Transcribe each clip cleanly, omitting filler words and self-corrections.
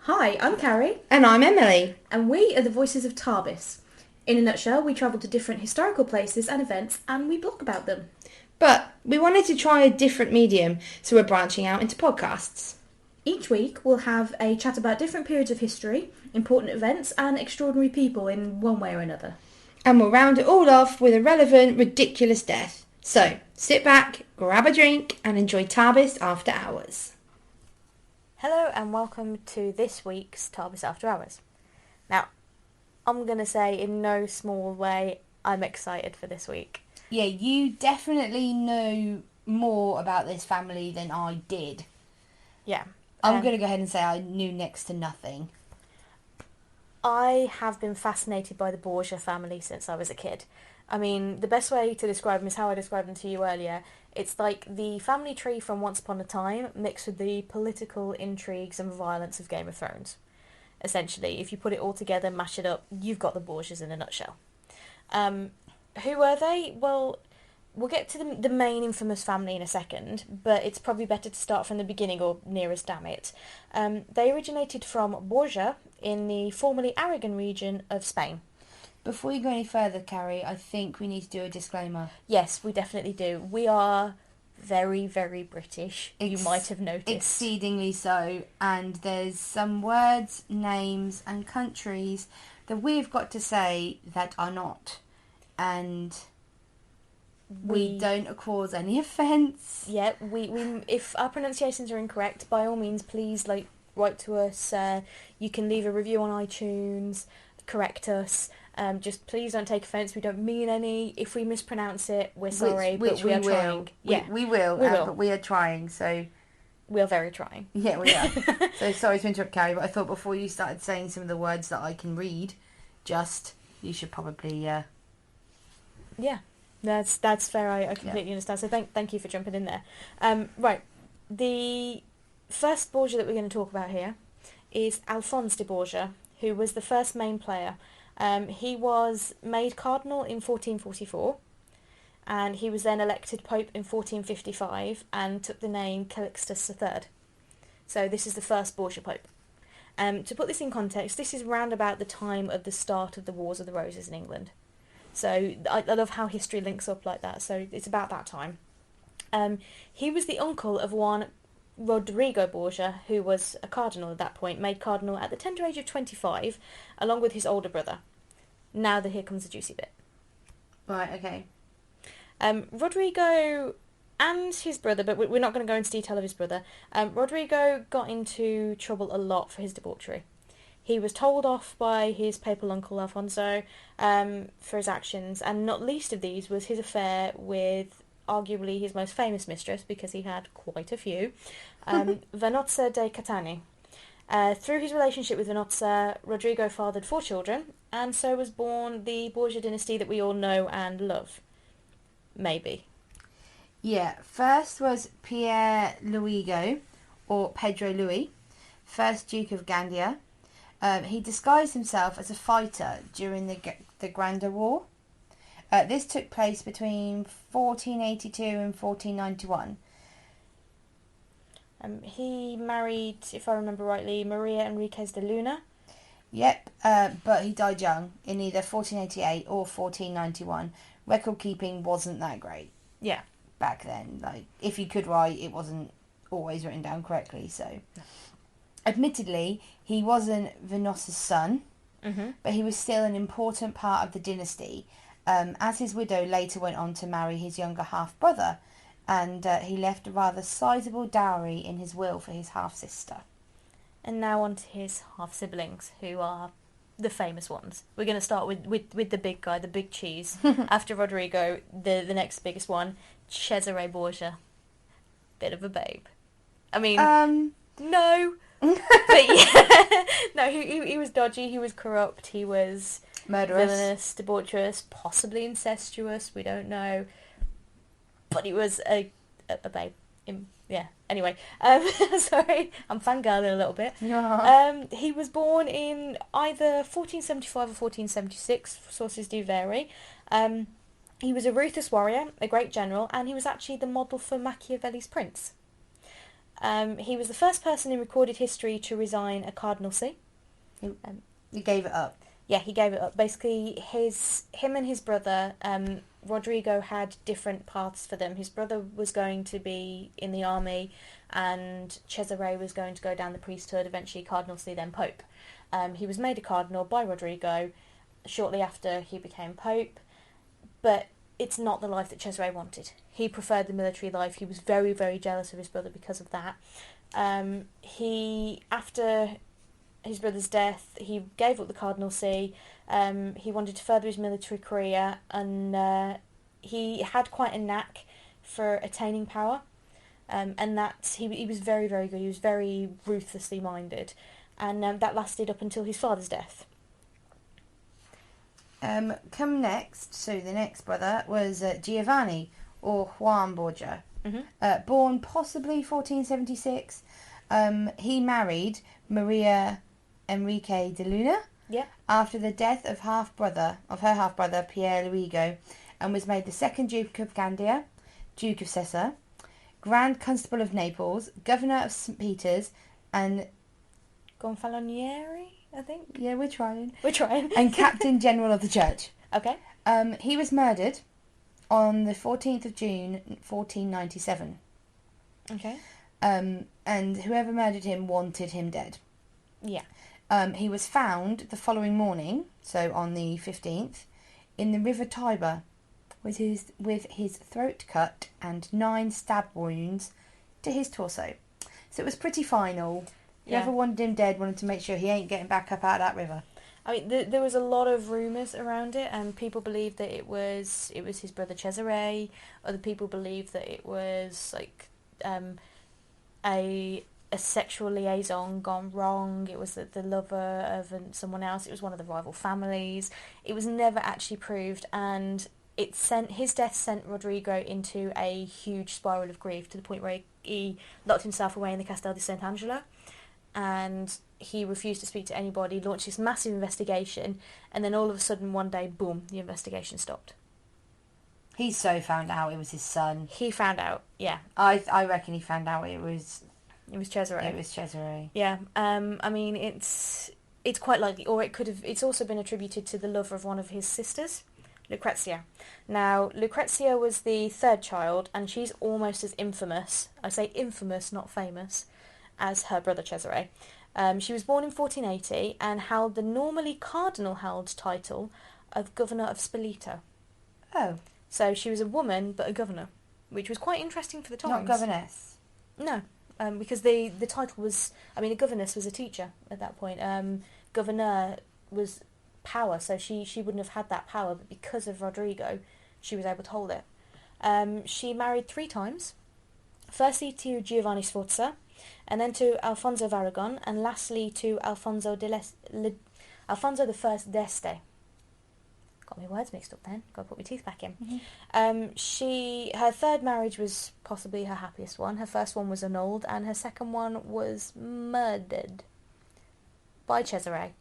Hi, I'm Carrie. And I'm Emily. And we are the voices of Tarbis. In a nutshell, we travel to different historical places and events and we blog about them. But we wanted to try a different medium, so we're branching out into podcasts. Each week, we'll have a chat about different periods of history, important events, and extraordinary people in one way or another. And we'll round it all off with a relevant, ridiculous death. So, sit back, grab a drink, and enjoy Tarbis After Hours. Hello and welcome to this week's Tarbis After Hours. Now, I'm going to say in no small way, I'm excited for this week. Yeah, you definitely know more about this family than I did. Yeah. I'm going to go ahead and say I knew next to nothing. I have been fascinated by the Borgia family since I was a kid. I mean, the best way to describe them is how I described them to you earlier. It's like the family tree from Once Upon a Time mixed with the political intrigues and violence of Game of Thrones. Essentially, if you put it all together, mash it up, you've got the Borgias in a nutshell. Who were they? Well, we'll get to the main infamous family in a second, but it's probably better to start from the beginning, or nearest, damn it. They originated from Borgia in the formerly Aragon region of Spain. Before you go any further, Carrie, I think we need to do a disclaimer. Yes, we definitely do. We are very, very British. You might have noticed. Exceedingly so. And there's some words, names and countries that we've got to say that are not. And we don't cause any offence. Yeah, we if our pronunciations are incorrect, by all means, please write to us. You can leave a review on iTunes, correct us. Just please don't take offence. We don't mean any. If we mispronounce it, we're sorry, but we are trying. We will, but we are trying. So we are very trying. Yeah, we are. So sorry to interrupt, Carrie, but I thought before you started saying some of the words that I can read, you should probably. Yeah, that's fair. I completely understand. So thank you for jumping in there. Right, the first Borgia that we're going to talk about here is Alphonse de Borgia, who was the first main player. He was made cardinal in 1444, and he was then elected pope in 1455 and took the name Calixtus III. So this is the first Borgia pope. To put this in context, this is round about the time of the start of the Wars of the Roses in England. So I love how history links up like that. So it's about that time. He was the uncle of one Rodrigo Borgia, who was a cardinal at that point, made cardinal at the tender age of 25, along with his older brother. Now here comes the juicy bit. Right, okay. Rodrigo and his brother, but we're not going to go into detail of his brother. Rodrigo got into trouble a lot for his debauchery. He was told off by his papal uncle Alfonso for his actions, and not least of these was his affair with arguably his most famous mistress, because he had quite a few, Vanozza de Catani. Through his relationship with Vanozza, Rodrigo fathered 4 children, and so was born the Borgia dynasty that we all know and love. Maybe. Yeah, first was Pierre Luigo, or Pedro Louis, first Duke of Gandia. He disguised himself as a fighter during the Granda War. This took place between 1482 and 1491. He married, if I remember rightly, Maria Enriquez de Luna. Yep, but he died young in either 1488 or 1491. Record keeping wasn't that great. Yeah. Back then. If you could write, it wasn't always written down correctly, so... No. Admittedly, he wasn't Vanozza's son, but he was still an important part of the dynasty, as his widow later went on to marry his younger half-brother, and he left a rather sizable dowry in his will for his half-sister. And now on to his half-siblings, who are the famous ones. We're going to start with the big guy, the big cheese. After Rodrigo, the next biggest one, Cesare Borgia. Bit of a babe. I mean, no... but yeah, no, he was dodgy, he was corrupt, he was murderous, villainous, debaucherous, possibly incestuous, we don't know, but he was a babe. Yeah, anyway, sorry, I'm fangirling a little bit. He was born in either 1475 or 1476, sources do vary. He was a ruthless warrior, a great general, and he was actually the model for Machiavelli's prince. He was the first person in recorded history to resign a cardinalcy. He gave it up. Yeah, he gave it up. Basically, him and his brother, Rodrigo, had different paths for them. His brother was going to be in the army, and Cesare was going to go down the priesthood, eventually cardinalcy, then pope. He was made a cardinal by Rodrigo shortly after he became pope, but it's not the life that Cesare wanted. He preferred the military life. He was very, very jealous of his brother because of that. After his brother's death, he gave up the cardinalcy. He wanted to further his military career, and he had quite a knack for attaining power, and that he was very, very good. He was very ruthlessly minded, and that lasted up until his father's death. Come next, so the next brother was Giovanni, or Juan Borgia. Born possibly 1476. He married Maria Enrique de Luna after the death of her half-brother Pier Luigo, and was made the second Duke of Gandia, Duke of Sessa, Grand Constable of Naples, Governor of St. Peter's, and Gonfalonieri, I think? Yeah, we're trying. And Captain General of the Church. Okay. He was murdered on the 14th of June, 1497. Okay. And whoever murdered him wanted him dead. Yeah. He was found the following morning, so on the 15th, in the River Tiber, with his throat cut and 9 stab wounds to his torso. So it was pretty final. Whoever wanted him dead wanted to make sure he ain't getting back up out of that river. I mean, there was a lot of rumours around it, and people believed that it was his brother Cesare. Other people believed that it was like a sexual liaison gone wrong. It was the lover of someone else. It was one of the rival families. It was never actually proved, and his death sent Rodrigo into a huge spiral of grief to the point where he locked himself away in the Castel di Sant'Angelo, and he refused to speak to anybody, launched this massive investigation, and then all of a sudden one day, boom, the investigation stopped. He so found out it was his son. He found out, yeah. I reckon he found out it was Cesare. It was Cesare. Yeah. I mean, it's quite likely, or it's also been attributed to the lover of one of his sisters, Lucrezia. Now, Lucrezia was the third child, and she's almost as infamous, I say infamous, not famous, as her brother Cesare. She was born in 1480 and held the normally cardinal-held title of Governor of Spoleto. Oh. So she was a woman, but a governor, which was quite interesting for the times. Not governess? No, because the title was... I mean, a governess was a teacher at that point. Governor was power, so she wouldn't have had that power, but because of Rodrigo, she was able to hold it. She married 3 times. Firstly to Giovanni Sforza, and then to Alfonso of Aragon, and lastly to Alfonso Alfonso I d'Este. Got my words mixed up then. Got to put my teeth back in. Mm-hmm. Her third marriage was possibly her happiest one. Her first one was annulled, and her second one was murdered by Cesare.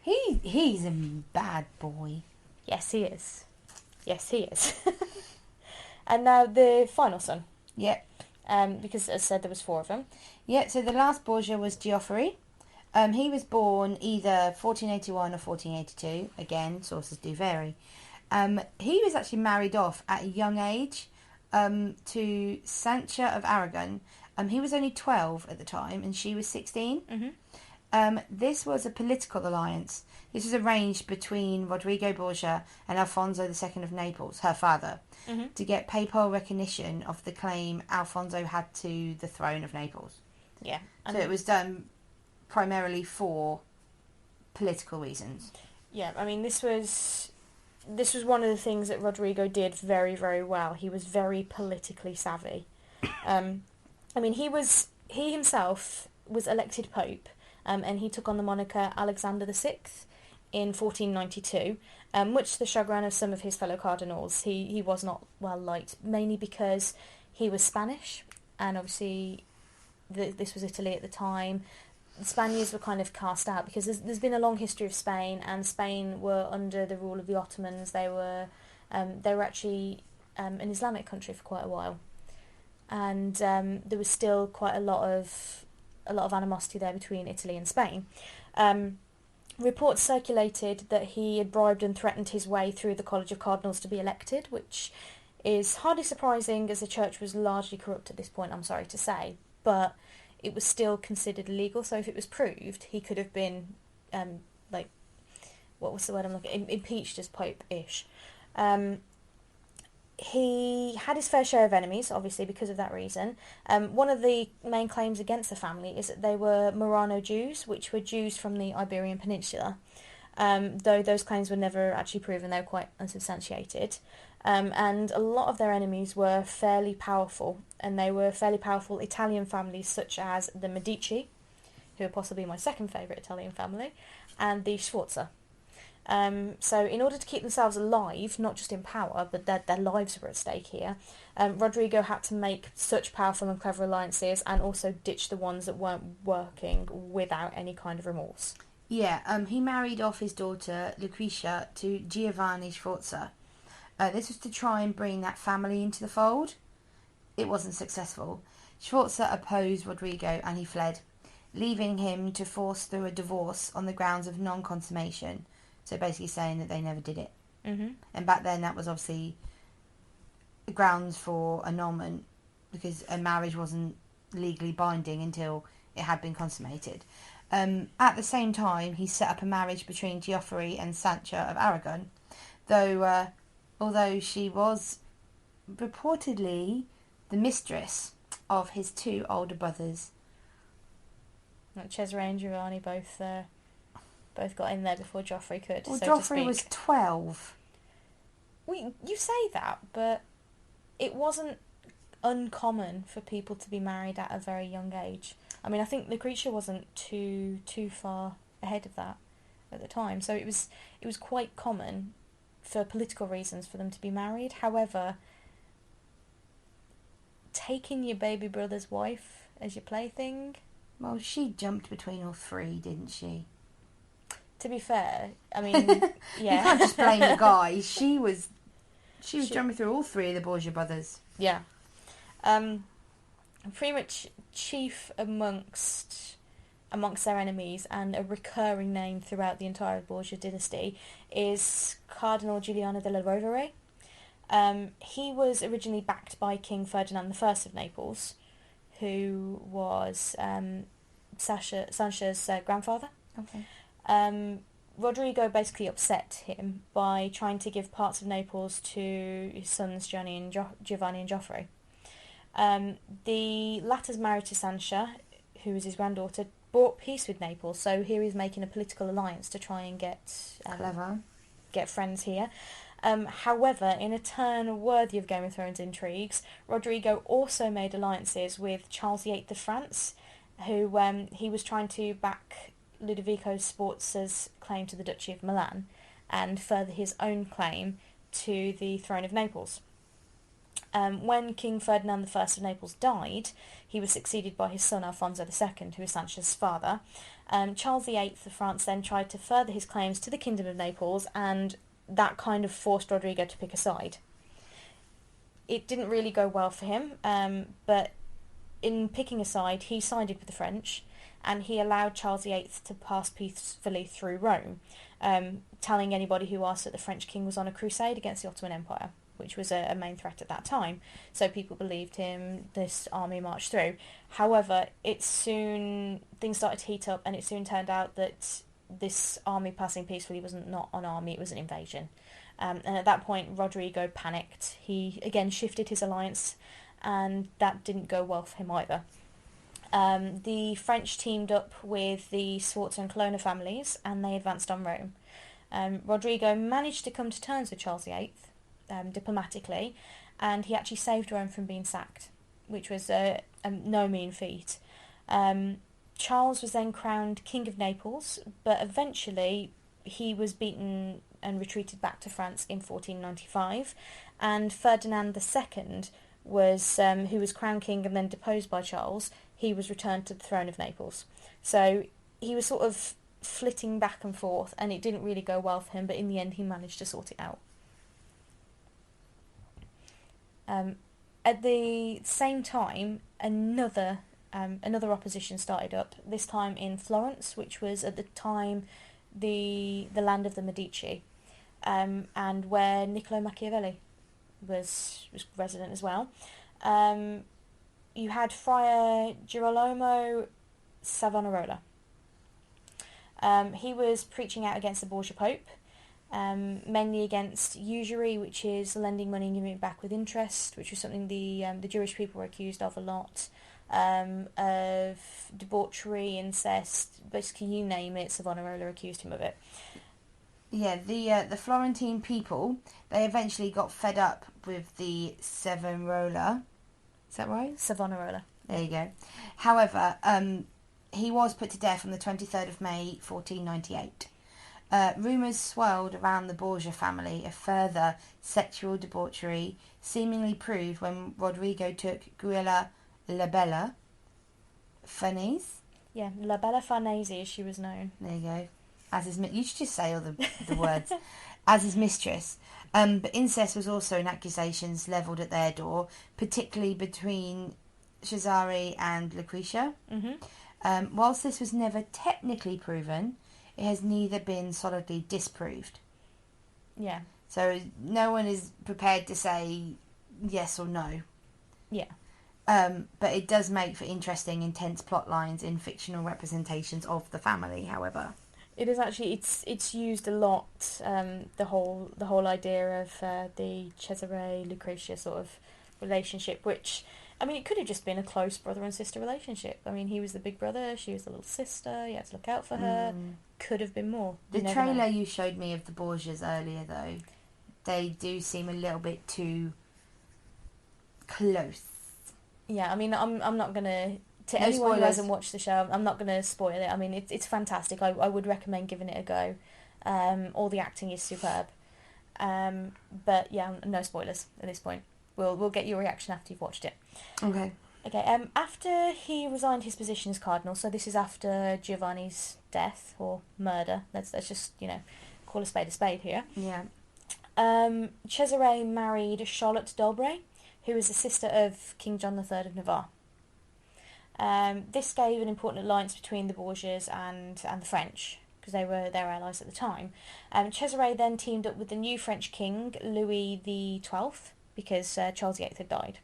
He's a bad boy. Yes, he is. Yes, he is. And now the final son. Yep. Because, as I said, there was 4 of them. Yeah, so the last Borgia was Geoffrey. He was born either 1481 or 1482. Again, sources do vary. He was actually married off at a young age to Sancha of Aragon. He was only 12 at the time, and she was 16. Mm-hmm. This was a political alliance. This was arranged between Rodrigo Borgia and Alfonso II of Naples, her father, to get papal recognition of the claim Alfonso had to the throne of Naples. Yeah. So it was done primarily for political reasons. Yeah, I mean, this was one of the things that Rodrigo did very, very well. He was very politically savvy. I mean, he himself was elected pope, and he took on the moniker Alexander VI in 1492, much to the chagrin of some of his fellow cardinals. He was not well liked, mainly because he was Spanish, and obviously this was Italy at the time. The Spaniards were kind of cast out because there's been a long history of Spain, and Spain were under the rule of the Ottomans. They were actually an Islamic country for quite a while. and there was still quite a lot of animosity there between Italy and Spain. Reports circulated that he had bribed and threatened his way through the College of Cardinals to be elected, which is hardly surprising as the church was largely corrupt at this point, I'm sorry to say, but it was still considered illegal, so if it was proved, he could have been, what was the word I'm looking, impeached as Pope-ish. He had his fair share of enemies, obviously, because of that reason. One of the main claims against the family is that they were Murano Jews, which were Jews from the Iberian Peninsula, though those claims were never actually proven. They were quite unsubstantiated. And a lot of their enemies were fairly powerful, and they were fairly powerful Italian families such as the Medici, who are possibly my second favourite Italian family, and the Sforza. So in order to keep themselves alive, not just in power, but their lives were at stake here, Rodrigo had to make such powerful and clever alliances and also ditch the ones that weren't working without any kind of remorse. Yeah, he married off his daughter Lucretia to Giovanni Sforza. This was to try and bring that family into the fold. It wasn't successful. Sforza opposed Rodrigo and he fled, leaving him to force through a divorce on the grounds of non-consummation. So basically saying that they never did it. Mm-hmm. And back then that was obviously grounds for annulment because a marriage wasn't legally binding until it had been consummated. At the same time, he set up a marriage between Geoffrey and Sancha of Aragon, though although she was reportedly the mistress of his two older brothers. Cesare and Giovanni both got in there before Joffrey could. Well, so Joffrey to speak. was 12. You say that, but it wasn't uncommon for people to be married at a very young age. I mean, I think Lucretia wasn't too far ahead of that at the time, so it was quite common for political reasons for them to be married. However, taking your baby brother's wife as your plaything... Well, she jumped between all three, didn't she? To be fair, I mean, yeah. You can't just blame the guys. She was jumping through all three of the Borgia brothers. Yeah. Pretty much chief amongst their enemies and a recurring name throughout the entire Borgia dynasty is Cardinal Giuliano della Rovere. He was originally backed by King Ferdinand I of Naples, who was Sancha's grandfather. Okay. Rodrigo basically upset him by trying to give parts of Naples to his sons Giovanni and Geoffrey. The latter's marriage to Sancha, who was his granddaughter, brought peace with Naples, so here he's making a political alliance to try and get friends here. However, in a turn worthy of Game of Thrones intrigues, Rodrigo also made alliances with Charles VIII of France, who he was trying to back Ludovico Sforza's claim to the Duchy of Milan and further his own claim to the throne of Naples. When King Ferdinand I of Naples died, he was succeeded by his son Alfonso II, who was Sancho's father. Charles VIII of France then tried to further his claims to the Kingdom of Naples, and that kind of forced Rodrigo to pick a side. It didn't really go well for him, but in picking a side, he sided with the French, and he allowed Charles VIII to pass peacefully through Rome, telling anybody who asked that the French king was on a crusade against the Ottoman Empire, which was a main threat at that time. So people believed him, this army marched through. However, things started to heat up, and it soon turned out that this army passing peacefully was not an army, it was an invasion. And at that point, Rodrigo panicked. He again shifted his alliance, and that didn't go well for him either. The French teamed up with the Sforza and Colonna families, and they advanced on Rome. Rodrigo managed to come to terms with Charles VIII diplomatically, and he actually saved Rome from being sacked, which was no mean feat. Charles was then crowned King of Naples, but eventually he was beaten and retreated back to France in 1495, and Ferdinand II was who was crowned king and then deposed by Charles. He was returned to the throne of Naples. So he was sort of flitting back and forth, and it didn't really go well for him, but in the end he managed to sort it out. at the same time, another opposition started up. This time in Florence, which was at the time the land of the Medici, and where Niccolo Machiavelli was resident as well. You had Friar Girolamo Savonarola. He was preaching out against the Borgia Pope, mainly against usury, which is lending money and giving it back with interest, which was something the Jewish people were accused of a lot, of debauchery, incest, basically you name it, Savonarola accused him of it. Yeah, the Florentine people, they eventually got fed up with the Savonarola. Is that right? Savonarola. There you go. However, he was put to death on the 23rd of May, 1498. Rumours swirled around the Borgia family of further sexual debauchery, seemingly proved when Rodrigo took Giulia la Bella Farnese. Yeah, La Bella Farnese, as she was known. There you go. You should just say all the words. As his mistress. But incest was also in accusations levelled at their door, particularly between Cesare and Lucretia. Mm-hmm. Whilst this was never technically proven, it has neither been solidly disproved. Yeah. So no one is prepared to say yes or no. Yeah. But it does make for interesting, intense plot lines in fictional representations of the family, however. It is actually, it's used a lot, the whole idea of the Cesare Lucretia sort of relationship, which, I mean, it could have just been a close brother and sister relationship. I mean, he was the big brother, she was the little sister, you had to look out for her. Could have been more. The trailer you showed me of the Borgias earlier, though, they do seem a little bit too close. Yeah, I mean, I'm not going to... To No anyone spoilers. who hasn't watched the show, I'm not going to spoil it. I mean, it's fantastic. I would recommend giving it a go. All the acting is superb. But yeah, no spoilers at this point. We'll get your reaction after you've watched it. Okay. Okay. After he resigned his position as cardinal, so this is after Giovanni's death or murder. Let's just call a spade here. Yeah. Cesare married Charlotte d'Albret, who was the sister of King John III of Navarre. This gave an important alliance between the Borgias and the French, because they were their allies at the time. Cesare then teamed up with the new French king, Louis XII, because Charles VIII had died.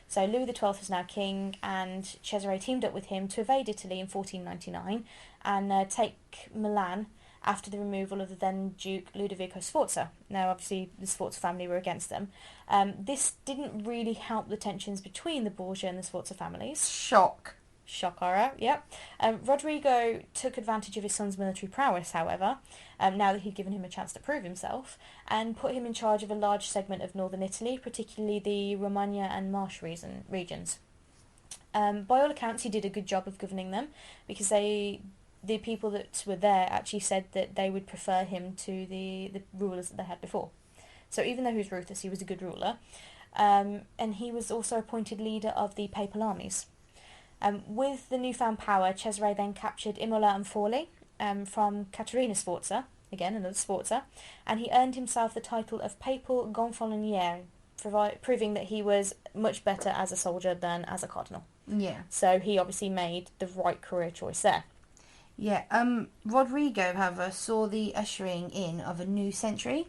So Louis XII is now king, and Cesare teamed up with him to invade Italy in 1499 and take Milan after the removal of the then Duke Ludovico Sforza. Now, obviously, the Sforza family were against them. This didn't really help the tensions between the Borgia and the Sforza families. Shock horror, yep. Rodrigo took advantage of his son's military prowess, however, now that he'd given him a chance to prove himself, and put him in charge of a large segment of northern Italy, particularly the Romagna and Marche regions. By all accounts, he did a good job of governing them, because the people that were there actually said that they would prefer him to the rulers that they had before. So even though he was ruthless, he was a good ruler. And he was also appointed leader of the papal armies. With the newfound power, Cesare then captured Imola and Forli from Caterina Sforza, again another Sforza, and he earned himself the title of Papal Gonfaloniere, proving that he was much better as a soldier than as a cardinal. Yeah. So he obviously made the right career choice there. Yeah. Rodrigo, however, saw the ushering in of a new century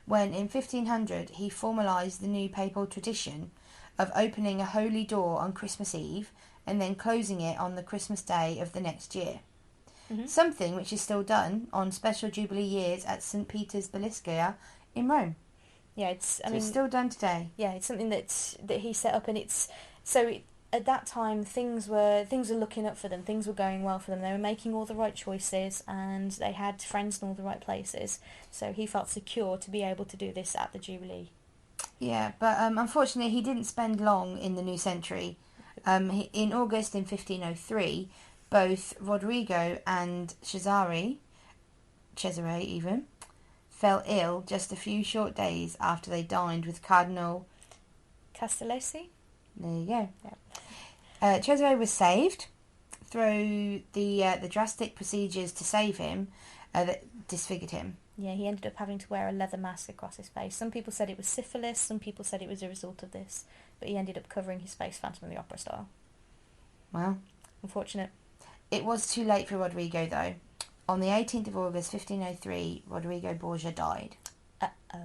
when in 1500 he formalised the new papal tradition of opening a holy door on Christmas Eve and then closing it on the Christmas Day of the next year. Mm-hmm. Something which is still done on special Jubilee years at St. Peter's Basilica in Rome. Yeah, it's still done today. Yeah, it's something that he set up, and at that time things were looking up for them, things were going well for them. They were making all the right choices, and they had friends in all the right places. So he felt secure to be able to do this at the Jubilee. Yeah, but unfortunately he didn't spend long in the new century. In August in 1503, both Rodrigo and Cesare even, fell ill just a few short days after they dined with Cardinal Castellesi? There you go. Yeah. Cesare was saved through the drastic procedures to save him that disfigured him. Yeah, he ended up having to wear a leather mask across his face. Some people said it was syphilis, some people said it was a result of this, but he ended up covering his face Phantom of the Opera style. Well, unfortunate. It was too late for Rodrigo, though. On the 18th of August 1503, Rodrigo Borgia died. Uh-oh.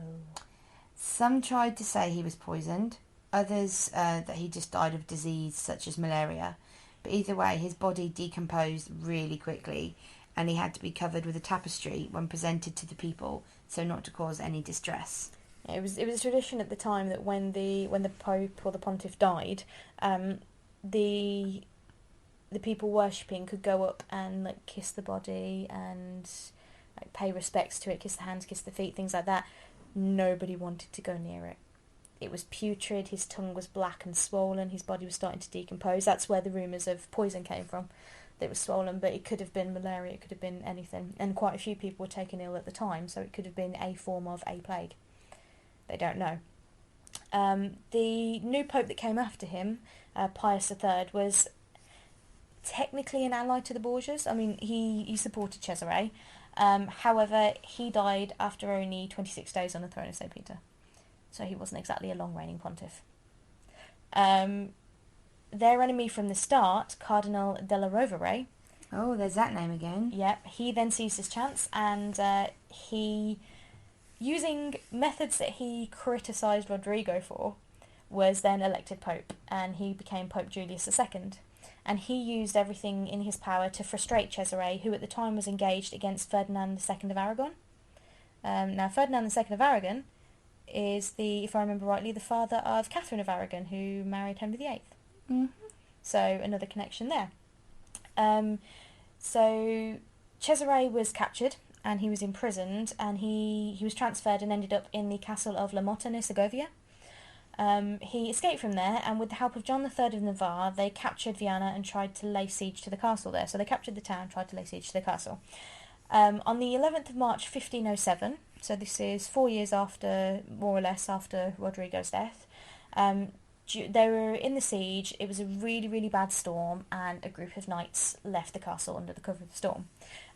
Some tried to say he was poisoned, others that he just died of disease such as malaria. But either way, his body decomposed really quickly, and he had to be covered with a tapestry when presented to the people, so not to cause any distress. Yeah, it was a tradition at the time that when the Pope or the Pontiff died, the people worshipping could go up and like kiss the body and like pay respects to it, kiss the hands, kiss the feet, things like that. Nobody wanted to go near it. It was putrid, his tongue was black and swollen, his body was starting to decompose. That's where the rumours of poison came from. That it was swollen, but it could have been malaria, it could have been anything. And quite a few people were taken ill at the time, so it could have been a form of a plague. They don't know. The new pope that came after him, Pius III, was technically an ally to the Borgias. I mean, he supported Cesare. However, he died after only 26 days on the throne of St. Peter. So he wasn't exactly a long-reigning pontiff. Their enemy from the start, Cardinal della Rovere. Oh, there's that name again. Yep, he then seized his chance and he, using methods that he criticised Rodrigo for, was then elected pope, and he became Pope Julius II. And he used everything in his power to frustrate Cesare, who at the time was engaged against Ferdinand II of Aragon. Now, Ferdinand II of Aragon is, if I remember rightly, the father of Catherine of Aragon, who married Henry VIII. Mm-hmm. So, another connection there. So, Cesare was captured, and he was imprisoned, and he was transferred and ended up in the castle of La Motta near Segovia. He escaped from there, and with the help of John III of Navarre, they captured Viana and tried to lay siege to the castle there. So they captured the town, tried to lay siege to the castle. On the 11th of March 1507, so this is 4 years after, more or less, after Rodrigo's death, they were in the siege. It was a really, really bad storm, and a group of knights left the castle under the cover of the storm.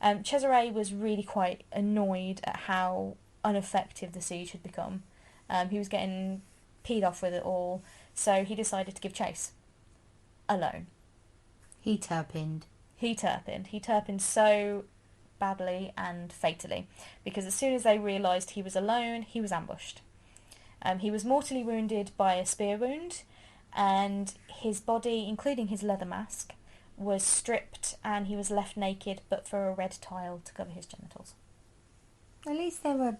Cesare was really quite annoyed at how ineffective the siege had become. He was getting peed off with it all, so he decided to give chase. Alone. He turpined so badly and fatally, because as soon as they realised he was alone, he was ambushed. He was mortally wounded by a spear wound, and his body, including his leather mask, was stripped, and he was left naked but for a red tile to cover his genitals. At least they were...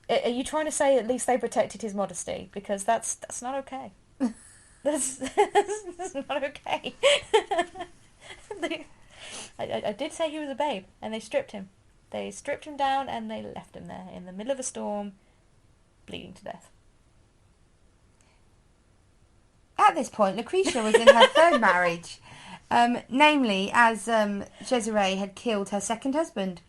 Are you trying to say at least they protected his modesty? Because that's not okay. That's not okay. I did say he was a babe, and they stripped him. They stripped him down and they left him there in the middle of a storm, bleeding to death. At this point, Lucretia was in her third marriage, namely as Cesare had killed her second husband.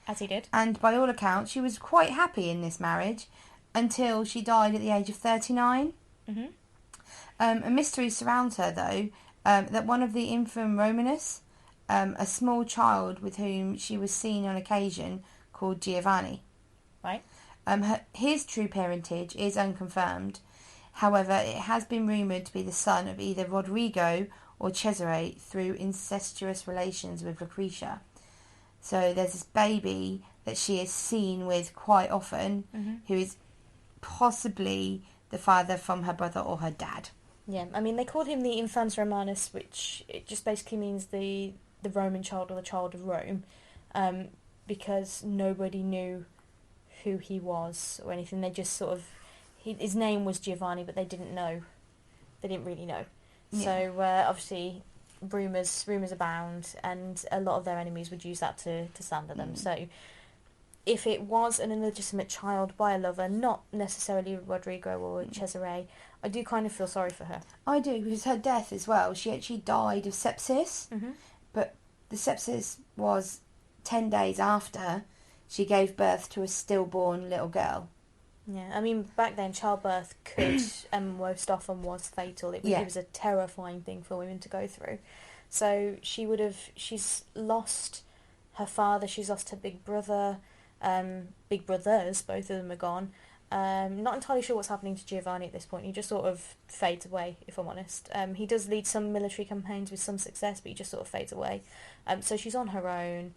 As he did. And by all accounts, she was quite happy in this marriage until she died at the age of 39. Mm-hmm. A mystery surrounds her, though, that one of the infant Romanus, a small child with whom she was seen on occasion, called Giovanni. Right. His true parentage is unconfirmed. However, it has been rumoured to be the son of either Rodrigo or Cesare through incestuous relations with Lucretia. So there's this baby that she is seen with quite often, mm-hmm. who is possibly the father from her brother or her dad. Yeah, I mean, they called him the Infans Romanus, which it just basically means the Roman child or the child of Rome, because nobody knew who he was or anything. They just sort of... his name was Giovanni, but they didn't know. They didn't really know. Yeah. So, obviously... Rumours abound, and a lot of their enemies would use that to slander them. So if it was an illegitimate child by a lover, not necessarily Rodrigo or Cesare, I do kind of feel sorry for her. I do, because her death as well, she actually died of sepsis, mm-hmm. but the sepsis was 10 days after she gave birth to a stillborn little girl. Yeah, I mean, back then childbirth could and most often was fatal. It was a terrifying thing for women to go through. So she's lost her father, she's lost her big brother, big brothers, both of them are gone. Not entirely sure what's happening to Giovanni at this point. He just sort of fades away, if I'm honest. He does lead some military campaigns with some success, but he just sort of fades away. So she's on her own,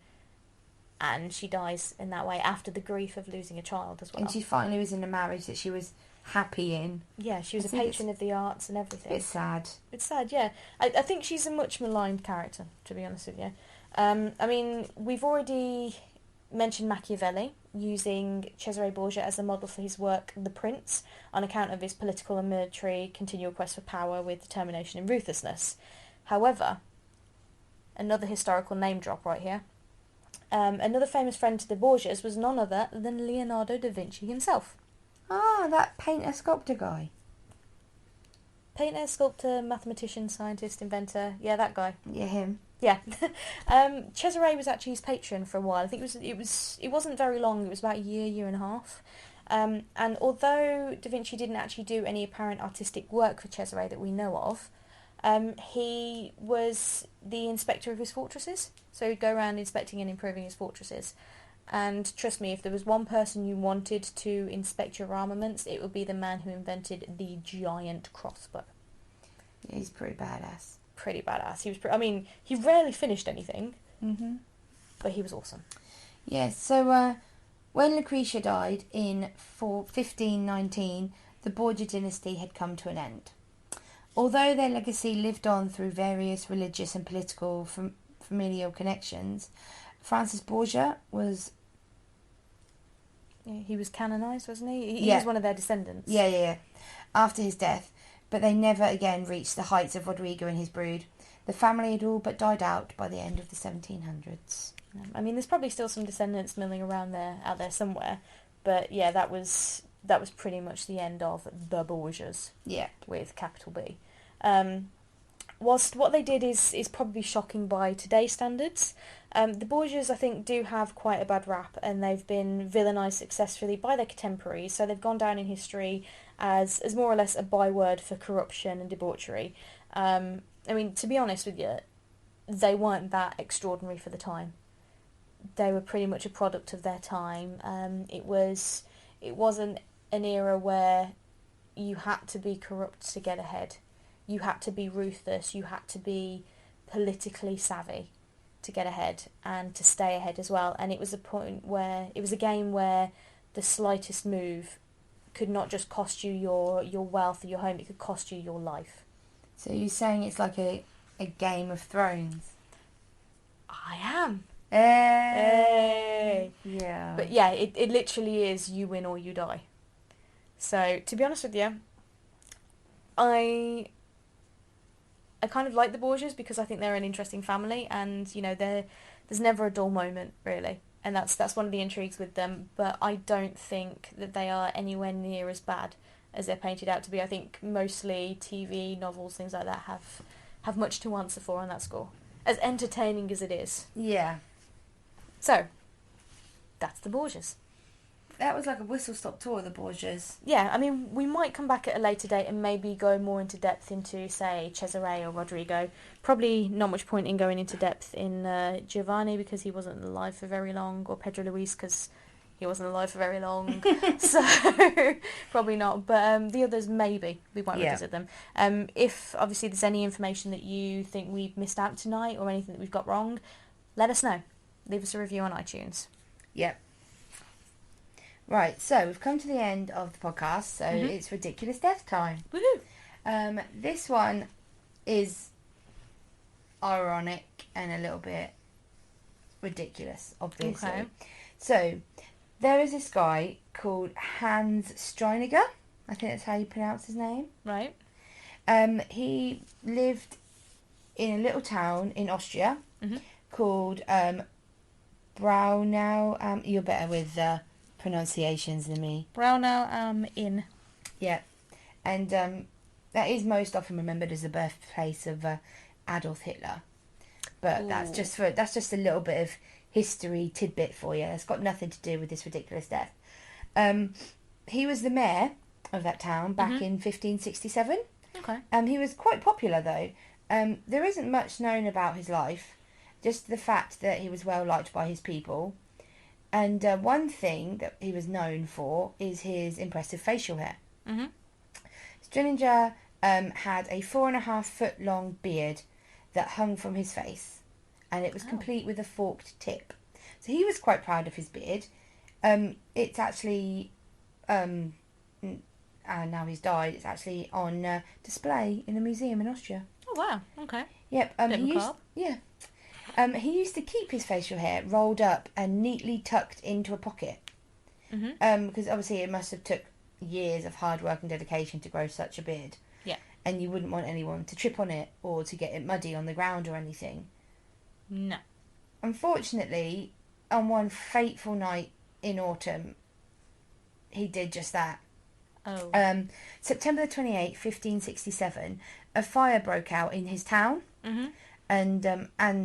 and she dies in that way after the grief of losing a child as well. And she finally was in a marriage that she was happy in. Yeah, she was a patron of the arts and everything. It's sad. It's sad, yeah. I think she's a much maligned character, to be honest with you. I mean, we've already mentioned Machiavelli, using Cesare Borgia as a model for his work The Prince, on account of his political and military continual quest for power with determination and ruthlessness. However, another historical name drop right here. Another famous friend to the Borgias was none other than Leonardo da Vinci himself. Ah, that painter-sculptor guy. Painter, sculptor, mathematician, scientist, inventor. Yeah, that guy. Yeah, him. Yeah. Cesare was actually his patron for a while. I think it wasn't very long. It was about a year and a half. And although Da Vinci didn't actually do any apparent artistic work for Cesare that we know of, he was the inspector of his fortresses. So he'd go around inspecting and improving his fortresses. And trust me, if there was one person you wanted to inspect your armaments, it would be the man who invented the giant crossbow. Yeah, he's pretty badass. Pretty badass. I mean, he rarely finished anything, but he was awesome. Yeah, so when Lucretia died in 1519, the Borgia dynasty had come to an end. Although their legacy lived on through various religious and political familial connections, Francis Borgia was... Yeah, he was canonised, wasn't he? He was one of their descendants. Yeah. After his death, but they never again reached the heights of Rodrigo and his brood. The family had all but died out by the end of the 1700s. I mean, there's probably still some descendants milling around out there somewhere, but yeah, that was pretty much the end of the Borgias. Yeah, with capital B. Whilst what they did is probably shocking by today's standards, the Borgias, I think, do have quite a bad rap, and they've been villainised successfully by their contemporaries, so they've gone down in history as more or less a byword for corruption and debauchery. I mean, to be honest with you, they weren't that extraordinary for the time. They were pretty much a product of their time. It wasn't an era where you had to be corrupt to get ahead. You had to be ruthless, you had to be politically savvy to get ahead and to stay ahead as well. And it was a game where the slightest move could not just cost you your wealth or your home, it could cost you your life. So you're saying it's like a Game of Thrones? I am. Hey. Yeah. But yeah, it literally is you win or you die. So, to be honest with you, I kind of like the Borgias because I think they're an interesting family, and you know, there's never a dull moment really, and that's one of the intrigues with them. But I don't think that they are anywhere near as bad as they're painted out to be. I think mostly TV, novels, things like that have much to answer for on that score, as entertaining as it is. Yeah. So, that's the Borgias. That was like a whistle-stop tour of the Borgias. Yeah, I mean, we might come back at a later date and maybe go more into depth into, say, Cesare or Rodrigo. Probably not much point in going into depth in Giovanni because he wasn't alive for very long, or Pedro Luis because he wasn't alive for very long. So, probably not. But the others, maybe. We might revisit them. If, obviously, there's any information that you think we've missed out tonight or anything that we've got wrong, let us know. Leave us a review on iTunes. Yep. Right, so we've come to the end of the podcast, so it's Ridiculous Death time. Woohoo! This one is ironic and a little bit ridiculous, obviously. Okay. So, there is this guy called Hans Streiniger. I think that's how you pronounce his name. Right. He lived in a little town in Austria called Braunau. You're better with pronunciations than me. Braunau am Inn. Yeah. And that is most often remembered as the birthplace of Adolf Hitler. But that's just a little bit of history tidbit for you. It's got nothing to do with this ridiculous death. he was the mayor of that town back in 1567. Okay. He was quite popular though. There isn't much known about his life, just the fact that he was well liked by his people. And one thing that he was known for is his impressive facial hair. Mm-hmm. Strininger had a 4.5 foot long beard that hung from his face, and it was complete with a forked tip. So he was quite proud of his beard. It's actually, and now he's died, it's actually on display in a museum in Austria. Oh wow! Okay. Yep. He used to keep his facial hair rolled up and neatly tucked into a pocket. Mm-hmm. Because obviously it must have took years of hard work and dedication to grow such a beard. Yeah. And you wouldn't want anyone to trip on it or to get it muddy on the ground or anything. No. Unfortunately, on one fateful night in autumn, he did just that. Oh. September the 28th, 1567, a fire broke out in his town. Mm-hmm. And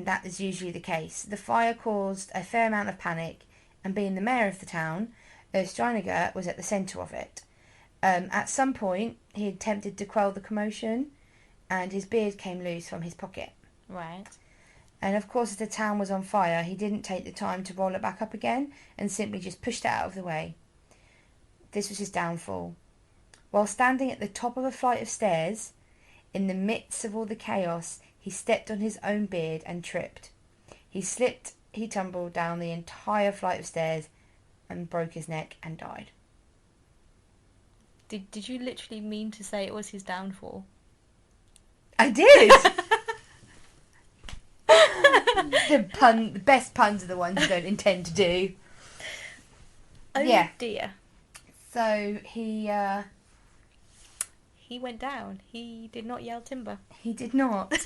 that is usually the case. The fire caused a fair amount of panic, and being the mayor of the town, Strininger was at the centre of it. At some point, he attempted to quell the commotion, and his beard came loose from his pocket. Right. And of course, as the town was on fire, he didn't take the time to roll it back up again, and simply just pushed it out of the way. This was his downfall. While standing at the top of a flight of stairs, in the midst of all the chaos, he stepped on his own beard and tripped. He slipped, he tumbled down the entire flight of stairs and broke his neck and died. Did you literally mean to say it was his downfall? I did! The best puns are the ones you don't intend to do. Oh Yeah. dear. So he went down. He did not yell timber. He did not.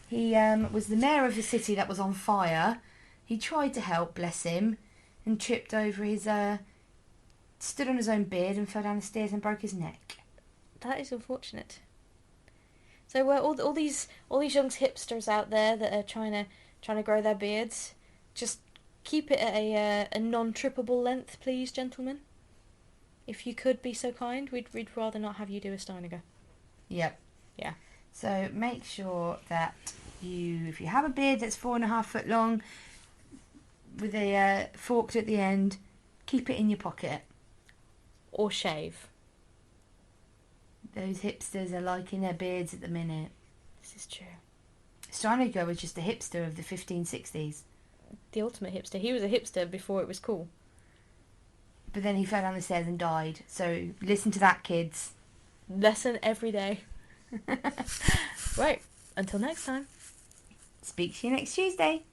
He was the mayor of the city that was on fire. He tried to help, bless him, and tripped over his... stood on his own beard and fell down the stairs and broke his neck. That is unfortunate. So all these young hipsters out there that are trying to grow their beards, just keep it at a non-trippable length, please, gentlemen. If you could be so kind, we'd rather not have you do a Steiniger. Yep. Yeah. So make sure that if you have a beard that's 4.5 foot long, with a forked at the end, keep it in your pocket. Or shave. Those hipsters are liking their beards at the minute. This is true. Steiniger was just a hipster of the 1560s. The ultimate hipster. He was a hipster before it was cool. But then he fell down the stairs and died. So listen to that, kids. Lesson every day. Right. Until next time. Speak to you next Tuesday.